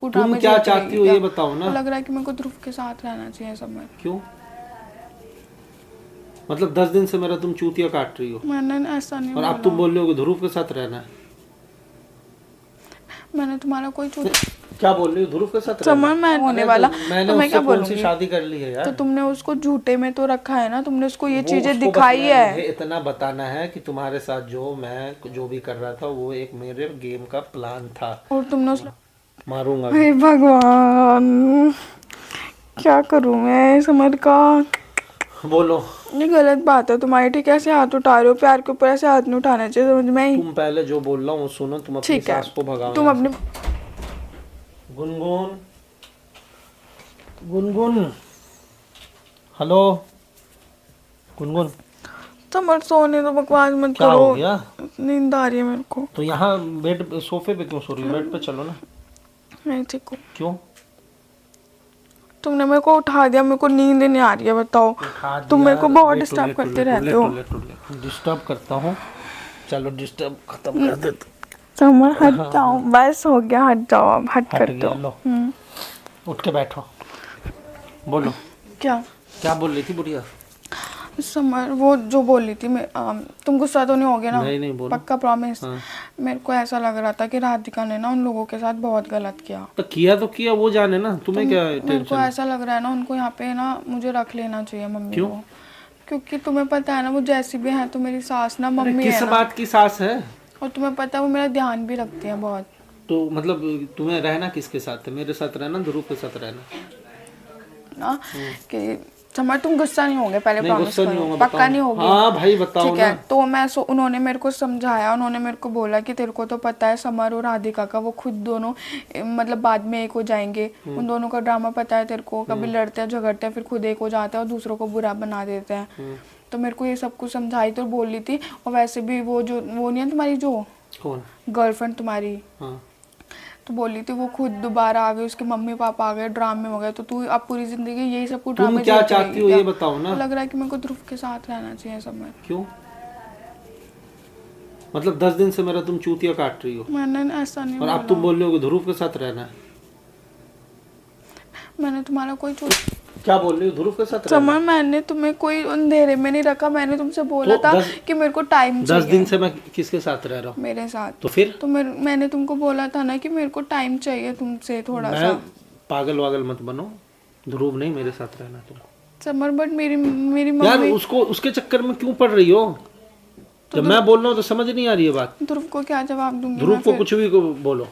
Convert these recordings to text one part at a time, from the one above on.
तुम क्या चाहती हो ये बताओ ना। लग रहा है कि मेरे को ध्रुव के साथ रहना चाहिए समर। क्यों? मतलब 10 दिन से मेरा तुम चूतिया काट रही हो मैंने ऐसा नहीं और बोला। अब तुम बोल रहे हो कि ध्रुव के साथ रहना है। मैंने तुम्हारा कोई क्या बोल रही हो? ध्रुव के साथ समर रहना? मैं होने वाला मैंने तो मैं उससे क्या कौन सी बोलूंगी? शादी कर ली है यार? तो तुमने उसको झूठे में तो रखा है ना, तुमने उसको ये वो चीजें उसको बस दिखाई है। मुझे इतना बताना है कि तुम्हारे साथ जो भी कर रहा था वो एक मेरे गेम का प्लान था। और तुमने उस मारूंगा। हे भगवान, क्या करूं मैं समर का? बोलो। ये गलत बात है तुम्हारी, ठीक है? ऐसे हाथ उठा रहे हो, प्यार के ऊपर ऐसे हाथ नहीं उठाना चाहिए, समझ में आई? तुम पहले जो बोल रहा हूँ वो सुनो। तुम अपनी ठीक है, सास को भगाओ तुम यहाँ अपने से। गुनगुन, गुनगुन, हेलो गुनगुन। समर सोने तो बकवास मत क्या करो, हो गया? नींद आ रही है मेरे को। तो यहाँ बेड सोफे पे क्यों सो रही हो? बेड पे चलो ना। नहीं ठीक हूँ। क्यों? तुमने मेरे को उठा दिया, मेरे को नींद नहीं आ रही है, बताओ। तुम मेरे को बहुत डिस्टर्ब करते रहते हो। डिस्टर्ब करता हूँ? चलो डिस्टर्ब खत्म कर देते। समर हट जाओ, बस हो गया, हट जाओ अब, हट हट कर गया। दो। लो उठ के बैठो। बोलो क्या? क्या बोल रही थी बुढ़िया? समर वो जो बोल रही थी तुम गुस्सा तो नहीं हो गया ना? नहीं बोलो। पक्का प्रॉमिस? हाँ। मेरे को ऐसा लग रहा था कि राधिका ने ना उन लोगों के साथ बहुत गलत किया। तो किया वो जाने ना, तुम्हें क्या मेरे को टेंशन? ऐसा लग रहा है ना, उनको यहाँ पे ना मुझे रख लेना चाहिए मम्मी क्यों? को। क्योंकि तुम्हें पता है ना, वो जैसी भी है तो मेरी सास ना मम्मी किस है ना। बात की सास है? और तुम्हें पता है वो मेरा ध्यान भी रखती है बहुत। तो मतलब तुम्हें रहना किसके साथ है? मेरे साथ रहना, ध्रुव के साथ रहना? ना कि समर तुम गुस्सा नहीं होगे? पहले नहीं, प्रॉमिस गुस्सा नहीं करो, होगा, पक्का बताओ। नहीं होगे? हाँ भाई बताओ ठीक है ना। तो उन्होंने मेरे को समझाया, उन्होंने मेरे को बोला कि तेरे को तो पता है समर और राधिका का, वो खुद दोनों मतलब बाद में एक हो जाएंगे। उन दोनों का ड्रामा पता है तेरे को, कभी लड़ते हैं झगड़ते हैं फिर खुद एक हो जाते हैं और दूसरों को बुरा बना देते हैं। तो मेरे को ये सब कुछ समझाई तो बोल रही थी। और वैसे भी वो नहीं है तुम्हारी जो कौन? गर्लफ्रेंड तुम्हारी, हाँ। तो बोली थी वो खुद दोबारा आ गई, उसके मम्मी पापा आ गए, ड्रामे हो गए। तो तू अब पूरी जिंदगी यही सब कुछ तुम ड्रामे क्या देखती चाहती रहेगी हो क्या? ये बताओ ना। तो लग रहा है कि मेरे को ध्रुव के साथ रहना चाहिए समर। क्यों? मतलब 10 दिन से मेरा तुम चूतिया काट रही हो मैंने ऐसा नहीं और बोला। अब तुम बोल रहे हो कि ध्रुव के साथ रहना है। मैंने तुम्हारा कोई क्या बोल रही हो? ध्रुव के साथ रहना? समर मैंने तुम्हें कोई अंधेरे में नहीं रखा, मैंने तुमसे बोला था कि मेरे को टाइम 10 चाहिए। दिन से मैं किसके साथ रह रहा हूँ? मेरे साथ। तो फिर तो मैंने तुमको बोला था ना कि मेरे को टाइम चाहिए तुमसे थोड़ा सा। पागल वागल मत बनो। ध्रुव नहीं, मेरे साथ रहना तुमको। समर बट मेरी यार मम्मी। उसके चक्कर में क्यों पड़ रही हो? जब मैं बोल रहा हूँ तो समझ नहीं आ रही है बात। ध्रुव को क्या जवाब दूंगी? ध्रुव को कुछ भी बोलो,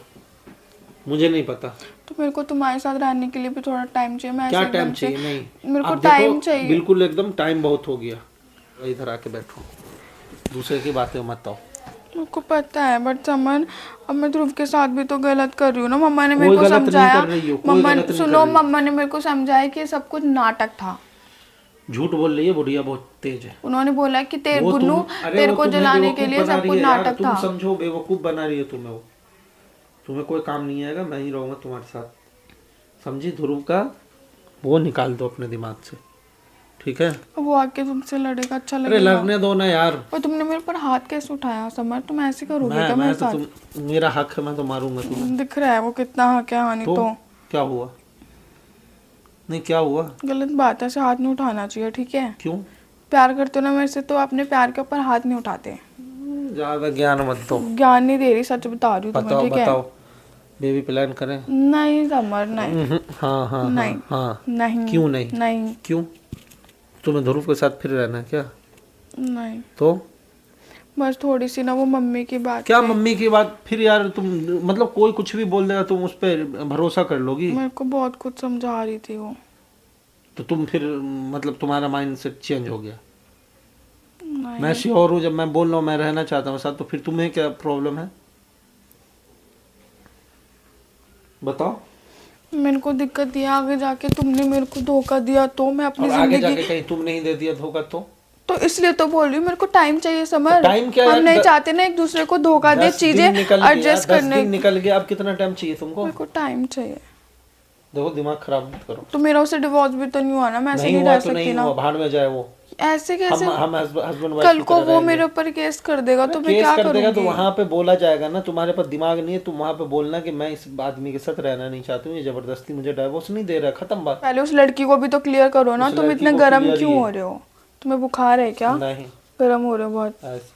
मुझे नहीं पता। तो मेरे को तुम्हारे साथ रहने के लिए भी थोड़ा टाइम चाहिए। मैं क्या ऐसे टाइम एकदम से चाहिए? नहीं, मेरे को अब टाइम देखो, चाहिए। बिल्कुल एकदम टाइम बहुत हो गया। इधर आके बैठो, दूसरे की बातें मत आओ। मेरे को पता है बट समन अब मैं ध्रुव के साथ भी तो गलत कर रही हूँ ना। मम्मा ने मेरे कोई को गलत नहीं समझाया। कर रही हो, कोई गलत नहीं सुनो, कर रही हो। मम्मा ने मेरे को समझाया कि ये सब कुछ नाटक था। झूठ बोल रही है बुढ़िया, बहुत तेज है। उन्होंने बोला कि वो गुन्नू तेरे वो को तुम्हें जलाने के बेवकूफ लिए बना सब रही कुछ है यार। नाटक तुम था। समझो, बेवकूफ बना रही है तुम्हें वो। तुम्हें कोई काम नहीं आएगा, मैं ही रहूंगा तुम्हारे साथ। समझी? ध्रुव का वो निकाल दो अपने दिमाग से, ठीक है? वो आके तुमसे लड़ेगा, अच्छा अरे लगेगा? लड़ने दो ना यार। और तुमने मेरे पर हाथ कैसे उठाया समर? तुम ऐसे करोगे क्या मेरे मैं तो साथ? मेरा हक है, मैं तो मारूंगा तुम्हें। दिख रहा है वो कितना हक है। हानि तो क्या हुआ? नहीं क्या हुआ? गलत बात है, ऐसे हाथ नहीं उठाना चाहिए, ठीक है? क्यों? प्यार करते हो ना मेरे से तो अपने प्यार के ऊपर हाथ नहीं उठाते। ज्यादा ज्ञान मत दो। ज्ञान नहीं दे रही, सच बता रही हूँ तुम्हें, ठीक है? बताओ बेबी प्लान करें? नहीं समर नहीं। हाँ नहीं हाँ। नहीं। क्यों नहीं? नहीं क्यों? तुम्हें ध्रुव के साथ फिर रहना है क्या? नहीं, तो बस थोड़ी सी ना वो मम्मी की बात क्या है। मम्मी की बात? फिर यार तुम मतलब कोई कुछ भी बोल देगा तुम उस पर भरोसा कर लोगी? मेरे को बहुत कुछ समझा रही थी वो। तो तुम फिर मतलब तुम्हारा माइंड सेट चेंज हो गया? नहीं। मैं श्योर हूँ, जब मैं बोल रहा हूँ मैं रहना चाहता हूँ साथ, तो फिर तुम्हें क्या प्रॉब्लम है? बताओ। मेरे को दिक्कत ये आगे जाके तुमने मेरे को धोखा दिया तो मैं अपनी आगे जाके जिंदगी। कहीं तुम नहीं दे दिया धोखा तो इसलिए तो बोल रही हूँ मेरे को टाइम चाहिए समर। टाइम क्या हम यार? नहीं चाहते ना एक दूसरे को धोखा दे, चीजें एडजस्ट 10 करने। दिन निकल गया, अब कितना टाइम चाहिए तुमको? मेरे को टाइम चाहिए। देखो दिमाग खराब मत करो। तो मेरा उससे डिवोर्स भी तो नहीं हुआ ना, मैं ऐसे नहीं नहीं हुआ रह तो सकती नहीं ना। हुआ, भाड़ में जाए वो। ऐसे कैसे? हम हस्बैंड वाइफ कल को वो मेरे ऊपर केस कर देगा तो मैं केस क्या कर देगा तो करूंगी? वहां पे बोला जाएगा ना, तुम्हारे पास दिमाग नहीं है, तुम वहां पे बोलना कि मैं इस आदमी के साथ रहना नहीं चाहती हूँ, ये जबरदस्ती मुझे डाइवोर्स नहीं दे रहा, खत्म बात। पहले उस लड़की को भी तो क्लियर करो ना, उस तुम लड़की इतने को गर्म clear क्यों ही हो है। रहे हो? तुम्हें बुखार है क्या? नहीं, गर्म हो रहे हो बहुत। ऐसे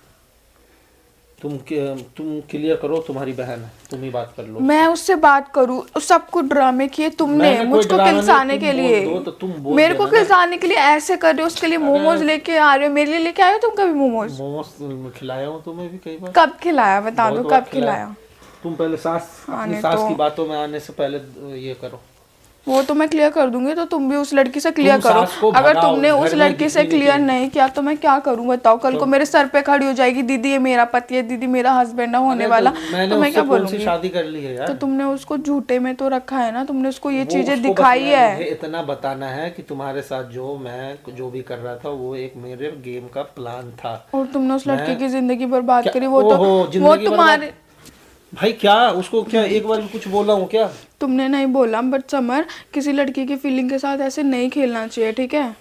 तुम क्लियर करो, तुम्हारी बहन है, तुम ही बात कर लो। मैं उससे बात करूं? सब कुछ ड्रामे किए तुमने मैंने कोई मुझको ड्रामा नहीं, किलसाने तुम के बोल लिए। दो तो तुम बोल मेरे को देना ना। किलसाने के लिए ऐसे कर रहे हो, उसके लिए मोमोज लेके आ रहे हो। मेरे लिए लेके आए हो तुम कभी मोमोज? मोमोज खिलाया हूँ तुम्हें भी कई बार। कब खिलाया बता दो, बहुत बार कब खिलाया? तुम पहले अपनी आने सास तो। की बातों में आने से पहले ये करो। वो तो मैं क्लियर कर दूंगी, तो तुम भी उस लड़की से क्लियर तुम करो। सास को अगर भगाओ, तुमने उस घर में लड़की से दिखनी नहीं क्लियर चाहिए। नहीं किया तो मैं क्या करूं बताओ? कल को मेरे सर पे खड़ी हो जाएगी, दीदी ये मेरा पति है, दीदी मेरा हस्बैंड होने वाला, मैंने तो मैं उससे क्या कौन सी बोलूंगी? शादी कर ली है यार? तो तुमने उसको झूठे में तो रखा है ना, तुमने उसको ये वो चीजें उसको बस दिखाई है। मुझे इतना बताना है कि तुम्हारे साथ मैं जो भी कर रहा था वो एक मेरे गेम का प्लान था। और तुमने उस लड़की मैं- की जिंदगी बर्बाद क्या- करी। वो तो ओहो, वो जिंदगी तुम्हारे भाई क्या उसको क्या एक बार भी कुछ बोला हूँ क्या? तुमने नहीं बोला, बट समर किसी लड़की की फीलिंग के साथ ऐसे नहीं खेलना चाहिए, ठीक है?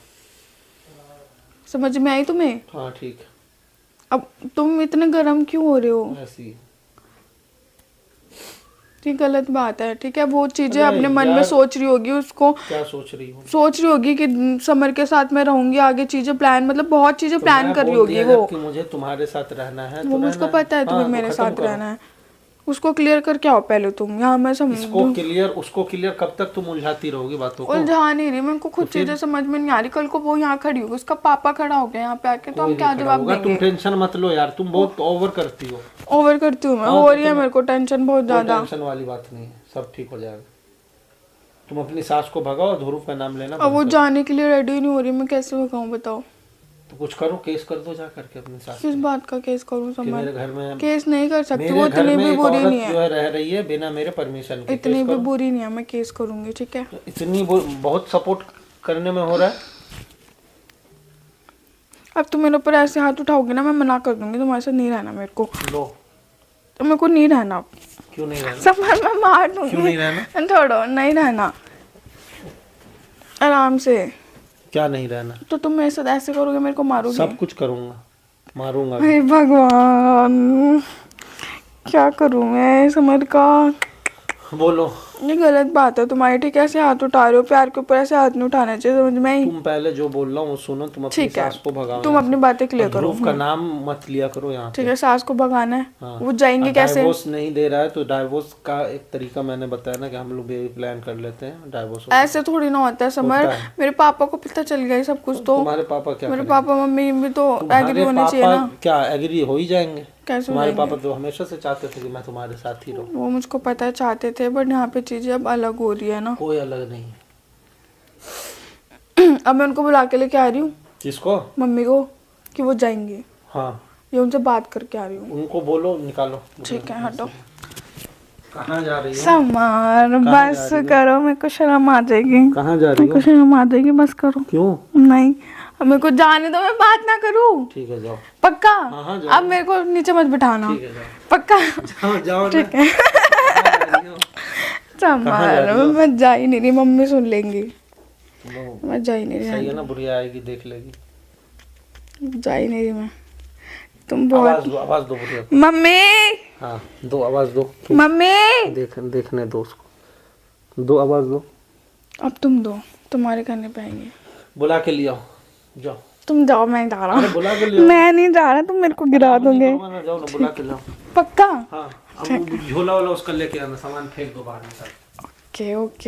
समझ में आई तुम्हें? हाँ ठीक, अब तुम इतने गर्म क्यों हो रहे हो? ऐसी ये गलत बात है, ठीक है? वो चीजें अरे अपने मन में यार। सोच रही होगी, उसको क्या सोच रही हूँ? सोच रही होगी कि समर के साथ मैं रहूंगी, आगे चीजें प्लान, मतलब बहुत चीजें प्लान मैं कर रही बोल होगी दिया वो। जब कि मुझे तुम्हारे साथ रहना है तो वो मुझको रहना है। पता है तुम्हें हाँ, तो मेरे खत्म साथ करो। रहना है। उसको क्लियर कर क्या हो पहले तुम, यहाँ मैं उसको क्लियर कब तक तुम उलझाती रहोगी बातों को? उलझा नहीं रही, मेरे को खुद चीजें समझ में नहीं आ रही। कल को वो यहाँ खड़ी होगी, उसका पापा खड़ा हो गया यहाँ पे आके, तो हम क्या जवाब तुम देंगे? टेंशन मत लो यार, तुम बहुत ओवर करती हो। ओवर करती हूँ मैं, हो रही है मेरे को टेंशन बहुत कोई ज्यादा। टेंशन वाली बात नहीं है, सब ठीक हो जाएगा। तुम अपनी सास को भगाओ, ध्रुव का नाम लेना अब बंद वो करो। जाने के लिए रेडी नहीं हो रही, मैं कैसे भगाऊं बताओ? तो कुछ करो, केस कर दो जा करके अपनी सास किस पे बात का केस करूं कि समर? मेरे घर में केस नहीं कर सकती, मेरे वो घर इतनी में भी एक बुरी औरत नहीं जो है, है रह रही है बिना मेरे परमिशन के। इतनी केस भी करो। बुरी नहीं है, मैं केस करूंगी, ठीक है? इतनी बहुत सपोर्ट करने में हो रहा है। अब तुम मेरे ऊपर ऐसे हाथ उठाओगे ना, मैं मना कर दूंगी, तुम्हारे साथ नहीं रहना मेरे को। लो, तो मेरे को नहीं रहना, क्यों नहीं रहना? समर मैं मार दूंगी। क्यों नहीं रहना? छोड़ो, नहीं रहना, आराम से। क्या नहीं रहना? तो तुम मेरे साथ ऐसे करोगे, मेरे को मारोगे? सब कुछ करूंगा, मारूंगा भी। हे भगवान, क्या करूं मैं समर का? बोलो। ये गलत बात है तुम्हारी, ठीक है? ऐसे हाथ उठा रहे हो, प्यार के ऊपर ऐसे हाथ नहीं उठाना चाहिए, समझ में आई? तुम पहले जो बोल रहा हूँ वो सुनो, तुम अपनी ठीक है, सास को भगाओ। तुम अपनी बातें क्लियर करो। ध्रुव का नाम मत लिया करो यहाँ ठीक है, सास को भगाना है, हाँ। वो जाएंगे कैसे? डाइवोर्स नहीं दे रहा है तो डाइवोर्स का एक तरीका मैंने बताया ना कि हम लोग भी प्लान कर लेते हैं डाइवोर्स। ऐसे थोड़ी ना होता है समर, होता है। मेरे पापा को पता चल गया ये सब कुछ तो। तुम्हारे पापा क्या मेरे करेंगे? पापा मम्मी भी तो एग्री तुम्हारे होने चाहिए पापा ना। क्या एग्री हो ही जाएंगे? कैसे हो तुम्हारे जाएंगे? पापा तो हमेशा से चाहते थे कि मैं तुम्हारे साथ ही रहूं। वो मुझको पता है चाहते थे, बट यहाँ पे चीजें अब अलग हो रही है ना। कोई अलग नहीं है। अब मैं उनको बुला के लेके आ रही हूँ, किसको? मम्मी को, कि वो जाएंगे, हाँ, ये उनसे बात करके आ रही हूँ। उनको बोलो निकालो। ठीक है, हटो। कहाँ जा रही हो? समर बस करो, मेरे को शर्म आ जाएगी, कहाँ जा रही मेरे को हो? शर्म आ जाएगी, बस करो। क्यों? नहीं, अब मेरे को जाने दो, मैं बात ना करूँ। ठीक है जाओ। पक्का? हाँ, जाओ। अब मेरे को नीचे मत बिठाना, ठीक है जाओ। पक्का? जाओ जाओ ठीक है। समर मैं जा ही नहीं रही, मम्मी सुन लेंगी, मैं जा ही नहीं सही है रही, ना, बुढ़ी आएगी देख लेगी। जा ही नहीं रही मैं। तुम बहुत आवाज दो बुढ़िया को। मम्मी, हाँ दो, आवाज दो। मम्मी, देखने दो उसको, दो आवाज दो। अब तुम दो, तुम्हारे करने पे आएंगे। बुला के लिया जाओ। तुम जाओ, मैं नहीं जा अरे रहा, बुला के लिया। मैं नहीं जा रहा, तुम मेरे को गिरा दोगे। जाओ ना, बुला के लाओ। पक्का? हाँ, अब झोला वाला उसका लेके आना, सामान फेंक दो बाहर में सब। Okay okay.